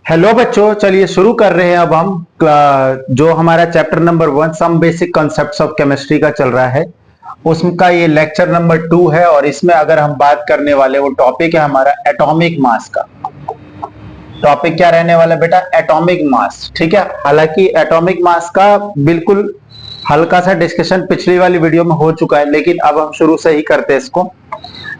Hello बच्चों, चलिए शुरू कर रहे हैं। अब हम जो हमारा chapter number 1 some basic concepts of chemistry का चल रहा है, उसका ये लेक्चर नंबर 2 है। और इसमें अगर हम बात करने वाले, वो टॉपिक है हमारा एटॉमिक मास का। टॉपिक क्या रहने वाला बेटा? Atomic mass. ठीक है। हालांकि एटॉमिक मास का बिल्कुल हल्का सा डिस्कशन पिछली वाली वीडियो में हो चुका है, लेकिन अब हम शुरू से ही करते हैं इसको।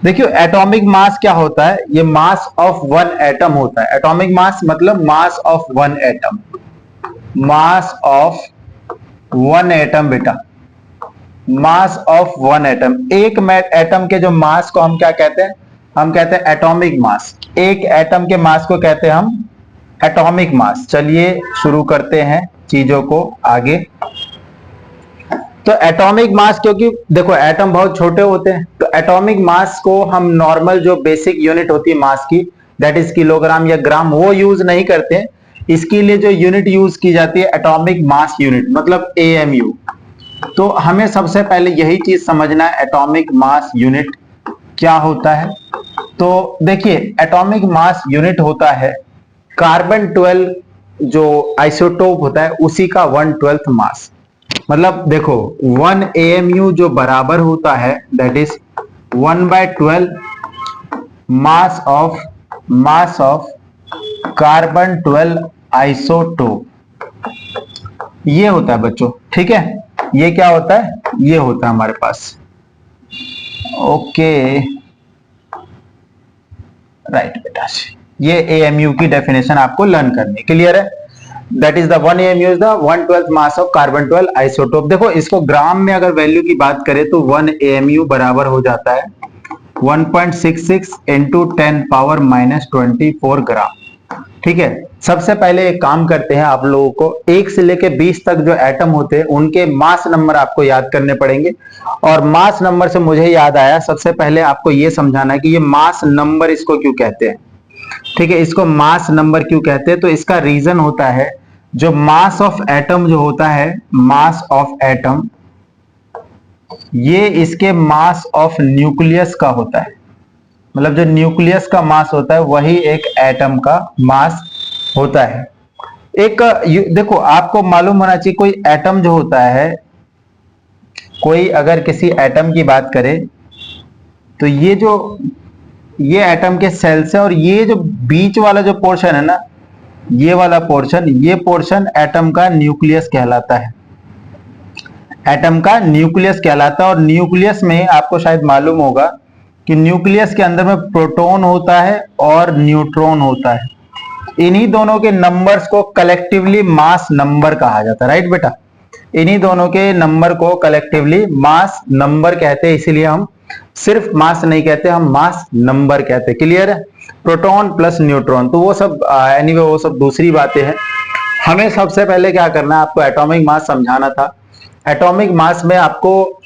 देखियो, एटॉमिक मास क्या होता है? ये मास ऑफ वन एटम होता है। एटॉमिक मास मतलब mass of one atom. Mass of one atom बेटा, मास ऑफ वन एटम। एक एटम के जो मास को हम क्या कहते हैं? हम कहते हैं एटॉमिक मास। एक एटम के मास को कहते हैं हम एटॉमिक मास। चलिए शुरू करते हैं चीजों को आगे। तो एटॉमिक मास, क्योंकि देखो एटम बहुत छोटे होते हैं, तो एटॉमिक मास को हम नॉर्मल जो बेसिक यूनिट होती है मास की, दैट इज किलोग्राम या ग्राम, वो यूज नहीं करते हैं। इसके लिए जो यूनिट यूज की जाती है एटॉमिक मास यूनिट, मतलब एएमयू। तो हमें सबसे पहले यही चीज समझना है, एटॉमिक मास यूनिट क्या होता है। तो देखिए, एटॉमिक मास यूनिट होता है कार्बन 12 जो आइसोटोप होता है उसी का 1/12 मास। मतलब देखो 1 AMU जो बराबर होता है that is 1/12 mass of carbon 12 isotope. ये होता है बच्चों। ठीक है, ये क्या होता है? ये होता है हमारे पास। ओके, राइट बेटा, ये AMU की डेफिनेशन आपको लर्न करनी। क्लियर है? That is the 1 AMU is the 1/12 mass of carbon 12 isotope. देखो इसको ग्राम में अगर वैल्यू की बात करें तो 1 AMU बराबर हो जाता है 1.66 इंटू 10⁻⁻24 ग्राम। ठीक है। सबसे पहले एक काम करते हैं, आप लोगों को 1 से लेके 20 तक जो एटम होते हैं उनके मास नंबर आपको याद करने पड़ेंगे। और मास नंबर से मुझे याद आया, सबसे पहले आपको यह समझाना है कि ये मास नंबर इसको क्यों कहते हैं। ठीक है, इसको मास नंबर क्यों कहते हैं? तो इसका रीजन होता है, जो मास ऑफ एटम जो होता है, मास ऑफ एटम, ये इसके मास ऑफ न्यूक्लियस का होता है। मतलब जो न्यूक्लियस का मास होता है वही एक एटम का मास होता है। एक देखो, आपको मालूम होना चाहिए, कोई एटम जो होता है, कोई अगर किसी एटम की बात करे तो ये एटम के सेल्स है, और ये जो बीच वाला जो पोर्शन है ना, ये वाला पोर्शन, ये पोर्शन एटम का न्यूक्लियस कहलाता है। एटम का न्यूक्लियस कहलाता है। और न्यूक्लियस में आपको शायद मालूम होगा कि न्यूक्लियस के अंदर में प्रोटॉन होता है और न्यूट्रॉन होता है। इन्हीं दोनों के नंबर्स को कलेक्टिवली मास नंबर कहा जाता है। राइट बेटा, इन्हीं दोनों के नंबर को कलेक्टिवली मास नंबर कहते हैं। इसीलिए हम सिर्फ मास नहीं कहते, हम मास नंबर कहते हैं। क्लियर है? प्रोटॉन प्लस न्यूट्रॉन, तो वो सब एनीवे वो सब दूसरी बातें हैं। हमें सबसे पहले क्या करना है, आपको एटॉमिक मास समझाना था। एटॉमिक मास में आपको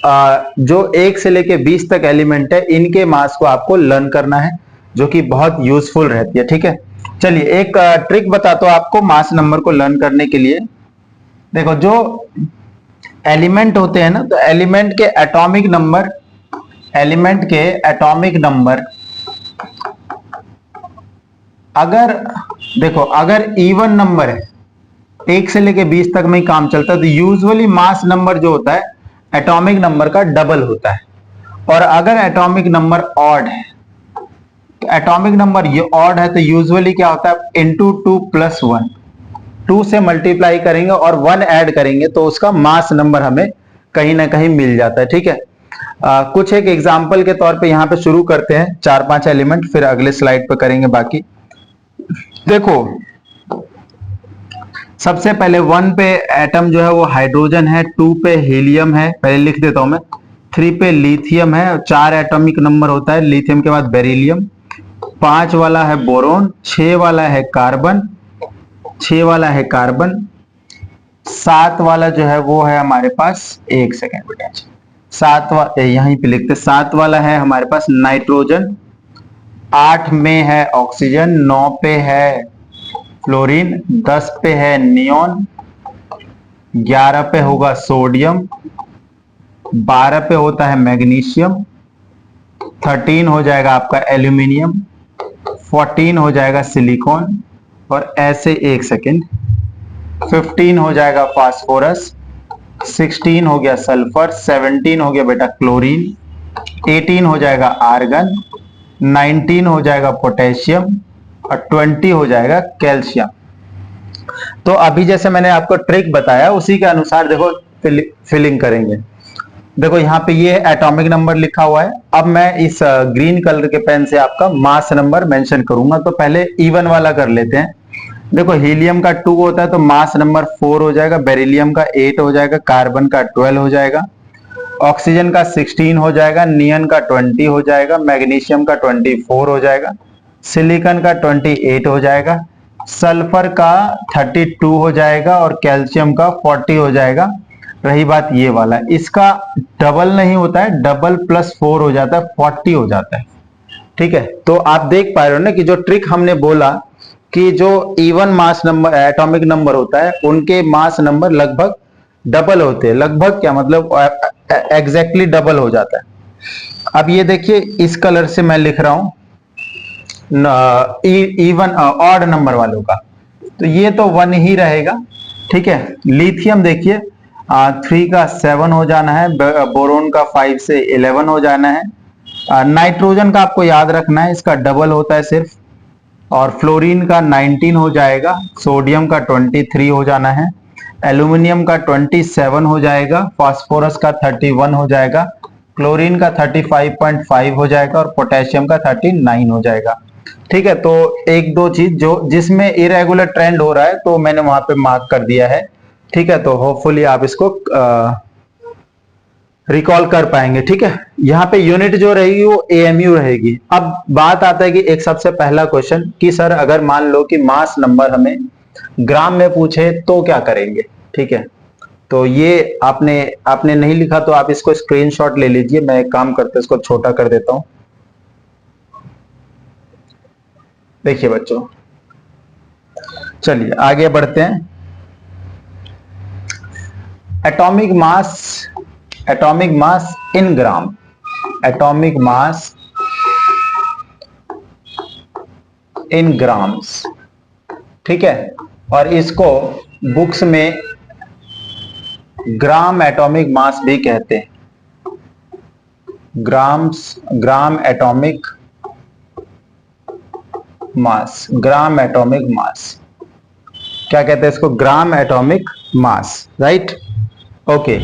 जो 1 से लेके 20 तक एलिमेंट है, इनके मास को आपको लर्न करना है, जो कि बहुत यूजफुल रहती है। ठीक है, चलिए एक ट्रिक बताता हूं आपको मास नंबर को लर्न करने के लिए। देखो, जो एलिमेंट होते हैं ना, तो एलिमेंट के एटॉमिक नंबर अगर देखो, अगर इवन नंबर है, 1 से लेके 20 तक में ही काम चलता है, तो यूजुअली मास नंबर जो होता है एटॉमिक नंबर का डबल होता है। और अगर एटॉमिक नंबर ऑड है, तो एटॉमिक नंबर ये ऑड है, तो यूजुअली क्या होता है, इंटू 2 प्लस 1, 2 से मल्टीप्लाई करेंगे और 1 ऐड करेंगे, तो उसका मास नंबर हमें कहीं ना कहीं मिल जाता है। ठीक है, कुछ एक एग्जाम्पल के तौर पे यहाँ पे शुरू करते हैं, 4-5 एलिमेंट, फिर अगले स्लाइड पे करेंगे बाकी। देखो, सबसे पहले 1 पे एटम जो है वो हाइड्रोजन है, 2 पे हीलियम है, पहले लिख देता हूं मैं, 3 पे लिथियम है, 4 एटॉमिक नंबर होता है, लिथियम के बाद बेरिलियम, 5 वाला है बोरोन, 6 वाला है कार्बन, 7 वाला जो है वो है हमारे पास, एक सेकेंड बेटा, 7 यहीं पे लिखते, 7 वाला है हमारे पास नाइट्रोजन, 8 में है ऑक्सीजन, 9 पे है फ्लोरीन, 10 पे है नियोन, 11 पे होगा सोडियम, 12 पे होता है मैग्नीशियम, 13 हो जाएगा आपका एल्यूमिनियम, 14 हो जाएगा सिलिकॉन, और ऐसे 1 सेकेंड। 15 हो जाएगा फास्फोरस, 16 हो गया सल्फर, 17 हो गया बेटा क्लोरीन, 18 हो जाएगा आर्गन, 19 हो जाएगा पोटेशियम और 20 हो जाएगा कैल्शियम। तो अभी जैसे मैंने आपको ट्रिक बताया उसी के अनुसार देखो फिलिंग करेंगे। देखो यहाँ पे ये एटॉमिक नंबर लिखा हुआ है। अब मैं इस ग्रीन कलर के पेन से आपका मास नंबर मेंशन करूंगा। तो पहले इवन वाला कर लेते हैं। देखो हीलियम का 2 होता है तो मास नंबर 4 हो जाएगा, बेरिलियम का 8 हो जाएगा, कार्बन का 12 हो जाएगा, ऑक्सीजन का 16 हो जाएगा, नियन का 20 हो जाएगा, मैग्नीशियम का 24 हो जाएगा, सिलिकॉन का 28 हो जाएगा, सल्फर का 32 हो जाएगा और कैल्शियम का 40 हो जाएगा। रही बात ये वाला, इसका डबल नहीं होता है, डबल प्लस 4 हो जाता है, 40 हो जाता है। ठीक है, तो आप देख पा रहे हो ना कि जो ट्रिक हमने बोला कि जो even mass number atomic number होता है उनके मास नंबर लगभग डबल होते हैं। लगभग क्या मतलब एग्जैक्टली डबल हो जाता है। अब ये देखिए इस कलर से मैं लिख रहा हूं इवन ऑड नंबर वालों का, तो ये तो 1 ही रहेगा। ठीक है, लिथियम देखिए 3 का 7 हो जाना है, बोरोन का 5 से 11 हो जाना है, नाइट्रोजन का आपको याद रखना है इसका डबल होता है सिर्फ, और फ्लोरीन का 19 हो जाएगा, सोडियम का 23 हो जाना है, एल्यूमिनियम का 27 हो जाएगा, फास्फोरस का 31 हो जाएगा, क्लोरीन का 35.5 हो जाएगा और पोटेशियम का 39 हो जाएगा। ठीक है, तो एक दो चीज जो जिसमें इरेगुलर ट्रेंड हो रहा है तो मैंने वहां पे मार्क कर दिया है। ठीक है, तो होपफुली आप इसको रिकॉल कर पाएंगे। ठीक है, यहाँ पे यूनिट जो रहेगी वो एएमयू रहेगी। अब बात आता है कि एक सबसे पहला क्वेश्चन कि सर अगर मान लो कि मास नंबर हमें ग्राम में पूछे तो क्या करेंगे। ठीक है, तो ये आपने नहीं लिखा तो आप इसको स्क्रीनशॉट ले लीजिए। मैं एक काम करते इसको छोटा कर देता हूं। देखिए बच्चों, चलिए आगे बढ़ते हैं। Atomic mass in gram, atomic mass in grams. ठीक है, और इसको बुक्स में ग्राम एटॉमिक मास भी कहते हैं। Gram atomic mass, gram atomic mass क्या कहते हैं इसको, gram atomic mass, right. Okay,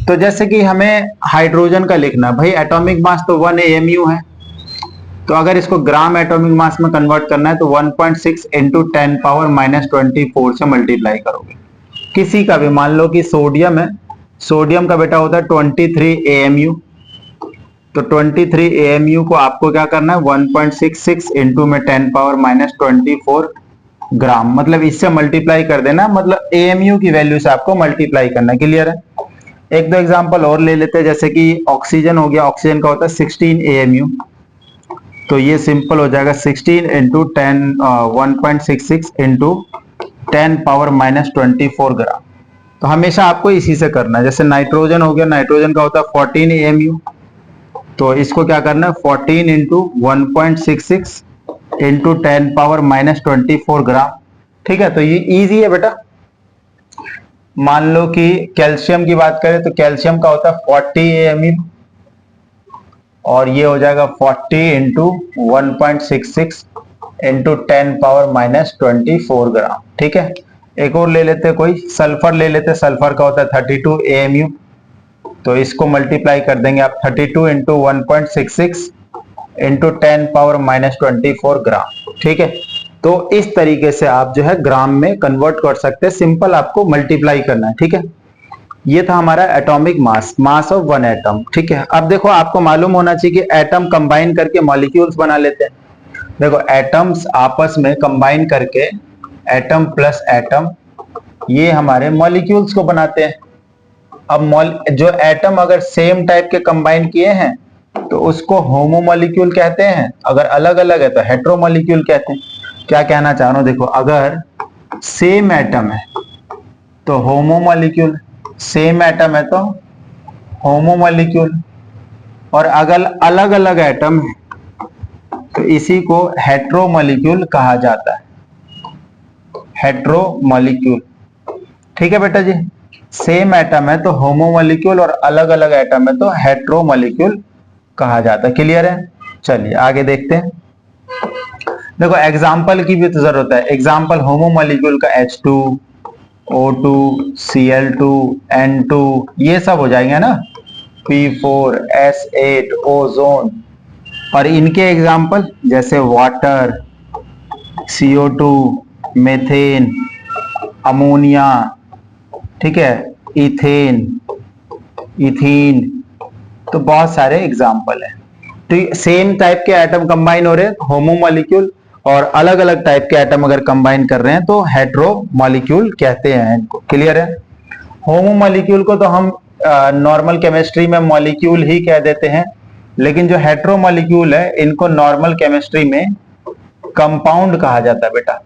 तो जैसे कि हमें हाइड्रोजन का लिखना भाई, एटॉमिक मास तो 1 AMU है, तो अगर इसको ग्राम एटॉमिक मास में कन्वर्ट करना है तो 1.6 इंटू 10 पावर -24 से मल्टीप्लाई करोगे। किसी का भी मान लो कि सोडियम है, सोडियम का बेटा होता है 23 AMU, तो 23 AMU को आपको क्या करना है 1.66 इंटू में 10 पावर -24 ग्राम, मतलब इससे मल्टीप्लाई कर देना, मतलब AMU की वैल्यू से आपको मल्टीप्लाई करना। क्लियर है। एक दो एग्जांपल और ले लेते हैं, जैसे कि ऑक्सीजन हो गया, ऑक्सीजन का होता है 16 AMU, तो ये सिंपल हो जाएगा 16 इंटू 10 1.66 इंटू 10 पावर -24 ग्राम। तो हमेशा आपको इसी से करना है। जैसे नाइट्रोजन हो गया, नाइट्रोजन का होता है 14 AMU, तो इसको क्या करना है 14 इंटू 1.66 इंटू 10 पावर -24 ग्राम। ठीक है, तो ये इजी है बेटा। मान लो कि कैल्शियम की बात करें तो कैल्शियम का होता है 40 AMU, और ये हो जाएगा 40 इंटू 1.66 इंटू 10 पावर -24 ग्राम। ठीक है, एक और ले लेते हैं, कोई सल्फर ले लेते हैं, सल्फर का होता है 32 AMU, तो इसको मल्टीप्लाई कर देंगे आप 32 इंटू 1.66 इंटू 10 पावर -24 ग्राम। ठीक है, तो इस तरीके से आप जो है ग्राम में कन्वर्ट कर सकते हैं, सिंपल आपको मल्टीप्लाई करना है। ठीक है, ये था हमारा एटॉमिक मास ऑफ 1 एटम। ठीक है, अब देखो आपको मालूम होना चाहिए कि एटम कंबाइन करके मॉलिक्यूल्स बना लेते हैं। देखो एटम्स आपस में कंबाइन करके, एटम प्लस एटम, ये हमारे मॉलिक्यूल्स को बनाते हैं। अब जो एटम अगर सेम टाइप के कंबाइन किए हैं तो उसको होमो मॉलिक्यूल कहते हैं, अगर अलग अलग है तो हेट्रो मॉलिक्यूल कहते हैं। क्या कहना चाह रहा हूं, देखो अगर सेम एटम है तो होमो मॉलिक्यूल, सेम एटम है तो होमो मॉलिक्यूल, और अगर अलग अलग एटम है तो इसी को हेट्रो मॉलिक्यूल कहा जाता है। हेट्रोमॉलिक्यूल। ठीक है बेटा जी, सेम एटम है तो होमोमॉलिक्यूल और अलग अलग एटम है तो हेट्रोमॉलिक्यूल कहा जाता है। क्लियर है? चलिए आगे देखते हैं। देखो एग्जाम्पल की भी तो जरूरत है। एग्जाम्पल होमोमॉलिक्यूल का H2, O2, Cl2, N2 ये सब हो जाएंगे ना, P4, S8, ओजोन। और इनके एग्जाम्पल जैसे वाटर, CO2, मेथेन, अमोनिया, ठीक है, इथेन, इथीन, तो बहुत सारे एग्जाम्पल है। तो सेम टाइप के एटम कंबाइन हो रहे हैं होमोमॉलिक्यूल, और अलग अलग टाइप के एटम अगर कंबाइन कर रहे हैं तो हेट्रोमॉलिक्यूल कहते हैं इनको। क्लियर है? होमोमॉलिक्यूल को तो हम नॉर्मल केमिस्ट्री में मॉलिक्यूल ही कह देते हैं, लेकिन जो हेट्रोमॉलिक्यूल है इनको नॉर्मल केमिस्ट्री में कंपाउंड कहा जाता है बेटा।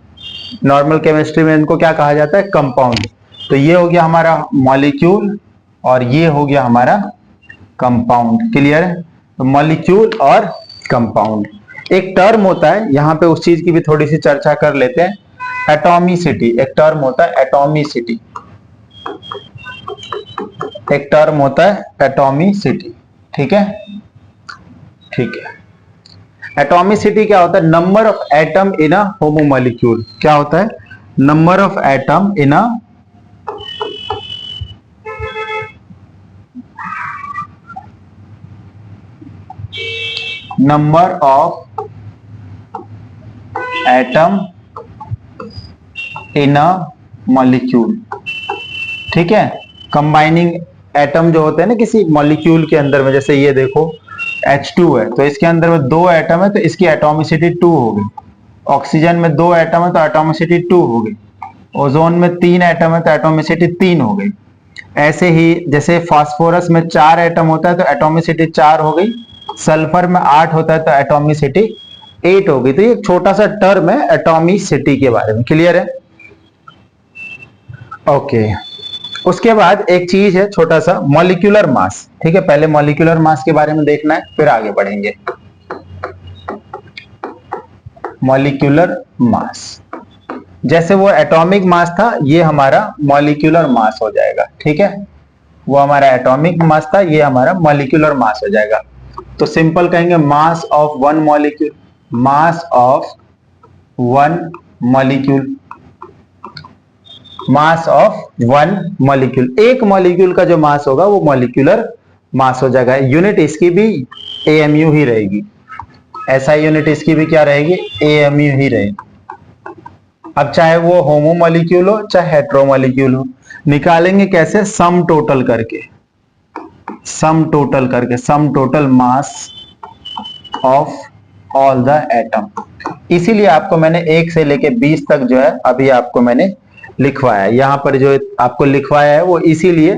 नॉर्मल केमिस्ट्री में इनको क्या कहा जाता है? कंपाउंड। तो ये हो गया हमारा मॉलिक्यूल और ये हो गया हमारा कंपाउंड। क्लियर है? तो मॉलिक्यूल और कंपाउंड एक टर्म होता है, यहां पे उस चीज की भी थोड़ी सी चर्चा कर लेते हैं। एटॉमिसिटी एक टर्म होता है, एटॉमिसिटी एक टर्म होता है, एटॉमिसिटी। ठीक है? ठीक है। एटॉमिसिटी क्या होता है? नंबर ऑफ एटम इन अ होमोमॉलिक्यूल। क्या होता है? Number of atom in a number of atom in a molecule. ठीक है? कंबाइनिंग एटम जो होते हैं ना किसी मॉलिक्यूल के अंदर में, जैसे ये देखो H2 है तो इसके अंदर में 2 एटम है तो इसकी एटॉमिसिटी 2 हो गई। ऑक्सीजन में 2 एटम है तो एटॉमिसिटी 2 हो गई। ओजोन में 3 एटम है तो एटॉमिसिटी 3 हो गई। ऐसे ही जैसे फास्फोरस में 4 एटम होता है तो एटॉमिसिटी 4 हो गई। सल्फर में 8 होता है तो एटॉमिसिटी 8 हो गई। तो ये एक छोटा सा टर्म है एटॉमिसिटी के बारे में। क्लियर है? ओके। उसके बाद एक चीज है छोटा सा, मॉलिक्यूलर मास। ठीक है, पहले मॉलिक्यूलर मास के बारे में देखना है फिर आगे बढ़ेंगे। मॉलिक्यूलर मास, जैसे वो एटॉमिक मास था ये हमारा मॉलिक्यूलर मास हो जाएगा। ठीक है, वो हमारा एटॉमिक मास था, ये हमारा मॉलिक्यूलर मास हो जाएगा। तो सिंपल कहेंगे mass of one molecule, mass of one molecule, mass of one molecule. एक मॉलिक्यूल का जो मास होगा वो मॉलिक्यूलर मास हो जाएगा। यूनिट इसकी भी AMU ही रहेगी। ऐसा यूनिट इसकी भी क्या रहेगी? AMU ही रहेगी। अब चाहे वो होमो मॉलिक्यूल हो चाहे हेट्रो मॉलिक्यूल हो, निकालेंगे कैसे? सम टोटल करके, सम टोटल करके, sum total mass of all the atom. इसीलिए आपको मैंने 1 से लेके 20 तक जो है अभी आपको मैंने लिखवाया है। यहां पर जो आपको लिखवाया है वो इसीलिए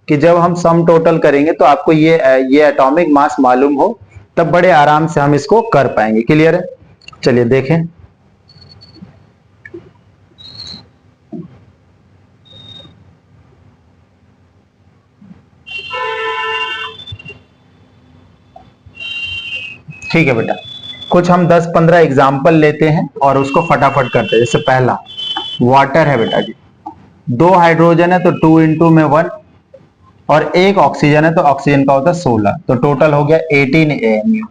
कि जब हम सम टोटल करेंगे तो आपको ये एटॉमिक मास मालूम हो, तब बड़े आराम से हम इसको कर पाएंगे। क्लियर है? चलिए देखें। ठीक है बेटा, कुछ हम 10-15 एग्जाम्पल लेते हैं और उसको फटाफट करते हैं। जैसे पहला वाटर है बेटा जी, 2 हाइड्रोजन है तो 2 इंटू में 1, और 1 ऑक्सीजन है तो ऑक्सीजन का होता है 16, तो टोटल हो गया 18 AMU।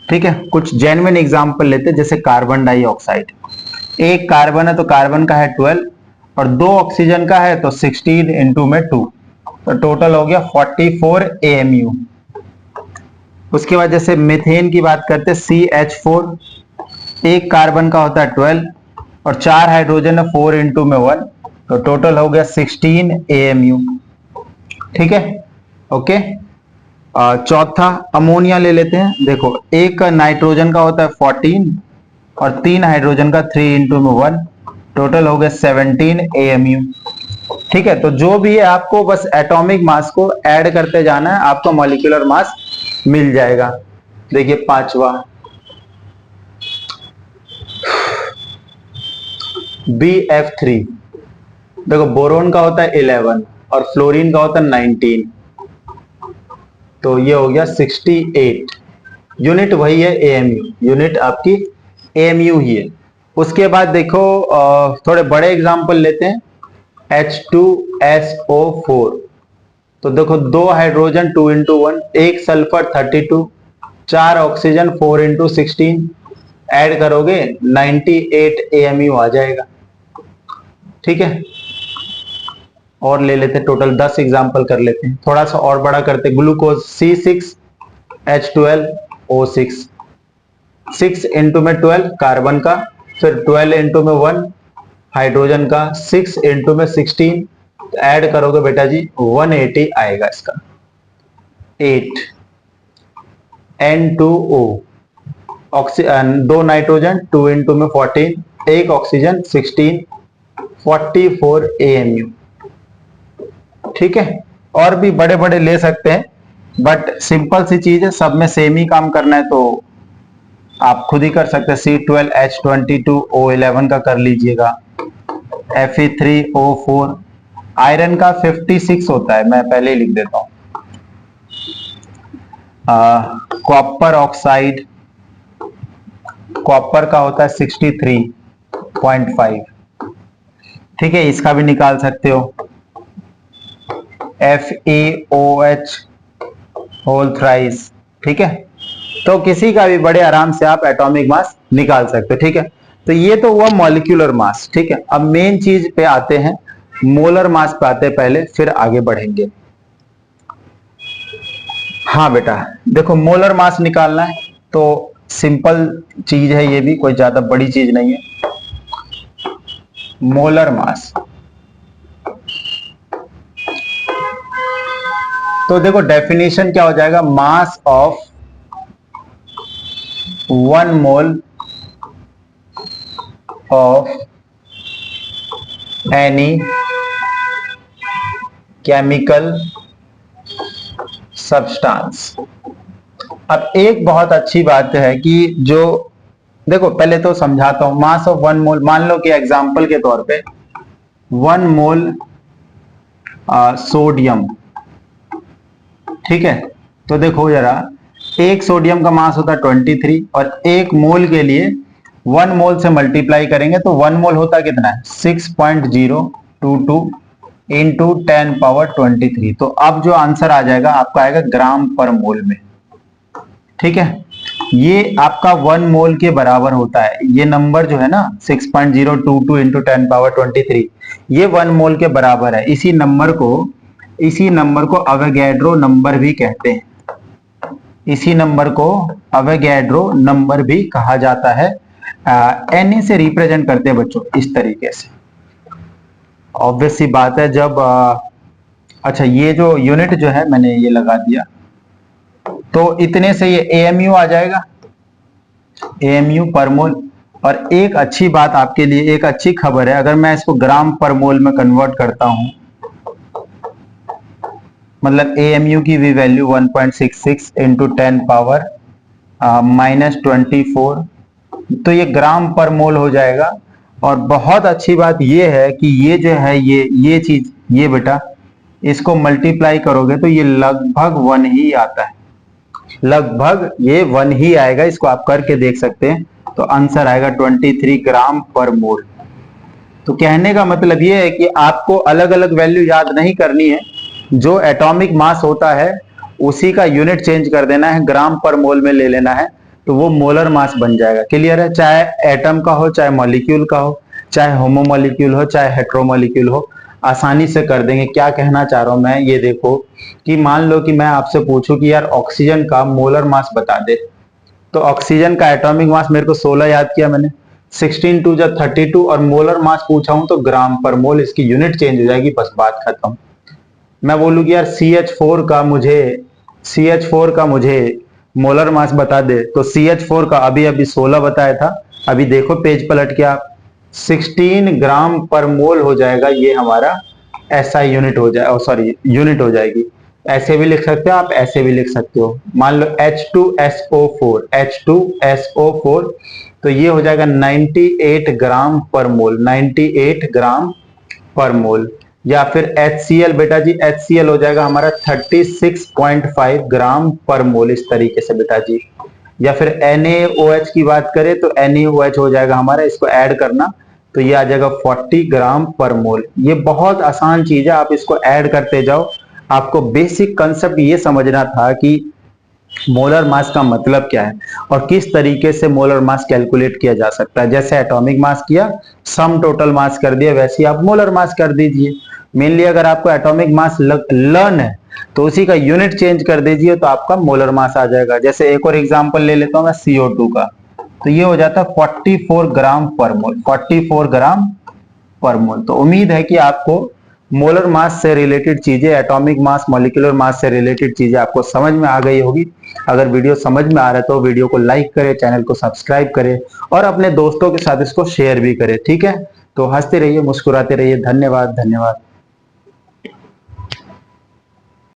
ठीक है, कुछ जेन्युइन एग्जाम्पल लेते हैं। जैसे कार्बन डाइऑक्साइड, 1 कार्बन है तो कार्बन का है 12 और 2 ऑक्सीजन का है तो 16 इंटू में 2, तो टोटल हो गया 44 AMU। उसके बाद जैसे मीथेन की बात करते हैं, CH4, 1 कार्बन का होता है 12 और 4 हाइड्रोजन है 4 इंटू में 1, तो टोटल हो गया 16 AMU। ठीक है, ओके। चौथा अमोनिया ले लेते हैं। देखो 1 नाइट्रोजन का होता है 14 और 3 हाइड्रोजन का 3 इंटू में 1, टोटल हो गया 17 AMU। ठीक है, तो जो भी है आपको बस एटॉमिक मास को ऐड करते जाना है, आपको मॉलिक्यूलर मास मिल जाएगा। देखिए पांचवा BF3, देखो बोरोन का होता है 11 और फ्लोरीन का होता है 19, तो ये हो गया 68। यूनिट वही है AMU, यूनिट आपकी AMU ही है। उसके बाद देखो थोड़े बड़े एग्जाम्पल लेते हैं। H2SO4, तो देखो दो हाइड्रोजन 2 into 1, एक सल्फर 32, 4 ऑक्सीजन 4 into 16, ऐड करोगे 98 AMU आ जाएगा। ठीक है, और ले लेते टोटल 10 एग्जाम्पल कर लेते हैं, थोड़ा सा और बड़ा करते। ग्लूकोज C6H12O6, 6 into में 12 कार्बन का, फिर 12 into में 1 हाइड्रोजन का, 6 into में 16, ऐड करोगे बेटा जी 180 आएगा इसका। 8 N2O, दो नाइट्रोजन 2 into में 14, एक ऑक्सीजन 16, 44 AMU। ठीक है, और भी बड़े बड़े ले सकते हैं, बट सिंपल सी चीज है, सब में सेम ही काम करना है, तो आप खुद ही कर सकते हैं। C12H22O11 का कर लीजिएगा। Fe3O4, आयरन का 56 होता है, मैं पहले ही लिख देता हूं। कॉपर ऑक्साइड, कॉपर का होता है 63.5। ठीक है, इसका भी निकाल सकते हो। FeOH whole thrice. ठीक है, तो किसी का भी बड़े आराम से आप एटॉमिक मास निकाल सकते हो। ठीक है, तो ये तो हुआ मॉलिक्यूलर मास। ठीक है, अब मेन चीज पे आते हैं, मोलर मास पे आते हैं पहले, फिर आगे बढ़ेंगे। हाँ बेटा, देखो मोलर मास निकालना है तो सिंपल चीज है, ये भी कोई ज्यादा बड़ी चीज नहीं है। मोलर मास, तो देखो डेफिनेशन क्या हो जाएगा, mass of 1 mole of any chemical substance. अब एक बहुत अच्छी बात है कि जो देखो, पहले तो समझाता हूं। मास ऑफ 1 मोल, मान लो कि एग्जांपल के तौर पे 1 मोल सोडियम। ठीक है, तो देखो जरा, एक सोडियम का मास होता है 23, और एक मोल के लिए 1 मोल से मल्टीप्लाई करेंगे तो 1 मोल होता कितना है, 6.022 इंटू 10 पावर 23। तो अब जो आंसर आ जाएगा आपका आएगा ग्राम पर मोल में। ठीक है, ये आपका 1 मोल के बराबर होता है। ये नंबर जो है ना 6.022 इंटू 10 पावर 23, ये 1 मोल के बराबर है। इसी नंबर को अवोगैड्रो नंबर भी कहते हैं। इसी नंबर को अवोगैड्रो नंबर भी कहा जाता है। Na से रिप्रेजेंट करते हैं बच्चों इस तरीके से। ऑब्वियस सी बात है, जब अच्छा ये जो यूनिट जो है मैंने ये लगा दिया, तो इतने से ये AMU आ जाएगा, AMU पर मोल। और एक अच्छी बात आपके लिए, एक अच्छी खबर है, अगर मैं इसको ग्राम पर मोल में कन्वर्ट करता हूं, मतलब AMU की भी वैल्यू 1.66 इंटू 10 पावर -24, तो ये ग्राम पर मोल हो जाएगा। और बहुत अच्छी बात ये है कि ये जो है ये चीज, ये बेटा इसको मल्टीप्लाई करोगे तो ये लगभग 1 ही आता है, लगभग ये 1 ही आएगा। इसको आप करके देख सकते हैं, तो आंसर आएगा 23 ग्राम पर मोल। तो कहने का मतलब ये है कि आपको अलग अलग वैल्यू याद नहीं करनी है, जो एटॉमिक मास होता है उसी का यूनिट चेंज कर देना है, ग्राम पर मोल में ले लेना है, तो वो मोलर मास बन जाएगा। क्लियर है, चाहे एटम का हो, चाहे मॉलिक्यूल का हो, चाहे होमोमॉलिक्यूल हो, चाहे हेट्रोमॉलिक्यूल हो, आसानी से कर देंगे। क्या कहना चाह रहा हूं मैं, ये देखो कि मान लो कि मैं आपसे पूछूं कि यार ऑक्सीजन का मोलर मास बता दे, तो ऑक्सीजन का एटॉमिक मास मेरे को 16 याद किया मैंने, 16 2 जा 32, और मोलर मास पूछा हूं तो ग्राम पर मोल, इसकी यूनिट चेंज हो जाएगी, बस बात खत्म। मैं बोलूं कि यार CH4 का मुझे मोलर मास बता दे, तो CH4 का अभी 16 बताया था, अभी देखो पेज पलट के आप 16 ग्राम पर मोल हो जाएगा। ये हमारा SI यूनिट हो जाए, सॉरी यूनिट हो जाएगी। ऐसे भी लिख सकते हो आप, ऐसे भी लिख सकते हो। मान लो H2SO4, तो ये हो जाएगा 98 ग्राम पर मोल, 98 ग्राम पर मोल। या फिर HCl बेटा जी, HCl हो जाएगा हमारा 36.5 ग्राम पर मोल। इस तरीके से बेटा जी या फिर NaOH की बात करें तो NaOH हो जाएगा हमारा, इसको ऐड करना तो ये आ जाएगा 40 ग्राम पर मोल। ये बहुत आसान चीज है, आप इसको ऐड करते जाओ। आपको बेसिक कंसेप्ट ये समझना था कि मोलर मास का मतलब क्या है और किस तरीके से मोलर मास कैलकुलेट किया जा सकता है। जैसे एटॉमिक मास किया, सम टोटल मास कर दिया, वैसे ही आप मोलर मास कर दीजिए। मेनली अगर आपको एटॉमिक मास लर्न है तो उसी का यूनिट चेंज कर दीजिए तो आपका मोलर मास आ जाएगा। जैसे एक और एग्जांपल ले लेता हूं मैं CO2 का, तो ये हो जाता है 44 ग्राम पर मोल, 44 ग्राम पर मोल। तो उम्मीद है कि आपको मोलर मास से रिलेटेड चीजें, एटॉमिक मास, मॉलिक्यूलर मास से रिलेटेड चीजें आपको समझ में आ गई होगी। अगर वीडियो समझ में आ रहा है तो वीडियो को लाइक करें, चैनल को सब्सक्राइब करें और अपने दोस्तों के साथ इसको शेयर भी करें। ठीक है, तो हंसते रहिए, मुस्कुराते रहिए। धन्यवाद, धन्यवाद।